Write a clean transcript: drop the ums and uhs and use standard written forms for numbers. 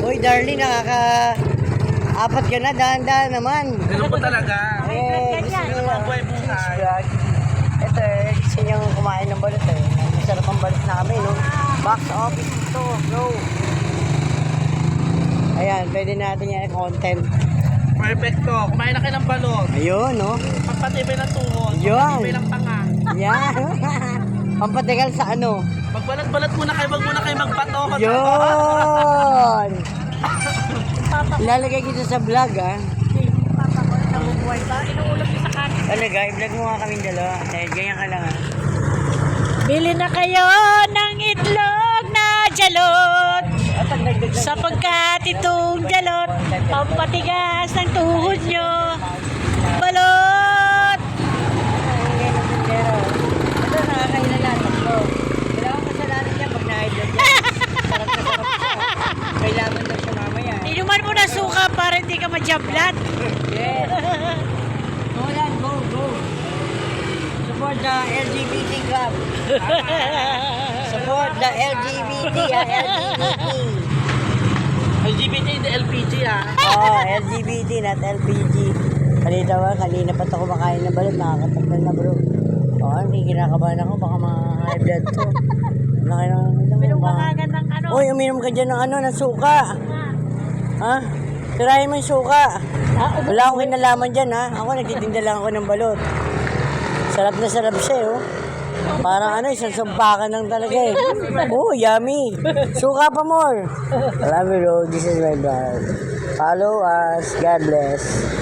Uy, darling, apat ka na, dahan-dahan naman. Ganun po talaga. Gusto Ano nyo po ang buhay buhay? vlog. Ito gusto nyo kumain ng balot Masarap ang balot namin, no? Box office ito, bro. Ayan, pwede natin yan content. Perfecto. Kumain na kayo ng balot. Ayun, no? Pampatibay ng tuhod. Yun. Pampatibay ng panga. Yan. Pampatigal sa ano? Magbalat-balat muna kayo. Wag muna kayo magbato. Yun. Ilalagay kita sa vlog, ha? Talaga, i-vlog mo nga kaming dalawa. Ganyan ka lang, ha? Bili na kayo ng itlog na jalot. Sapagkat itong jalot, pampatigas ng tuhod nyo. Balot! Ito, nakakailala. Tatlo. Dalawang kasalanan niya pag na-vlog niya. Sarap na sarap siya. Kailangan daw siya mamaya. Inuman mo na suka para hindi ka majablat. Yes. Go yan, go. Support the LGBT club. Support the LGBT, LGBT in the LPG Oh, LGBT, not LPG. Kanina pa ito kumakain ng balot, nakakatakal na bro. Hindi kinakabahan ako, baka ma-high blood to. Pero kakagan ng ano. Uy, uminom ka dyan ng suka. Ha? Tirahin mo yung suka. Wala akong kinalaman dyan, ha? Ako, nagtitinda lang ako ng balot. Sarap na sarap siya, oh. Parang isang sumpakan lang talaga, eh. Oh, yummy. Suka pa more. Love you, bro. This is my vlog. Follow us. God bless.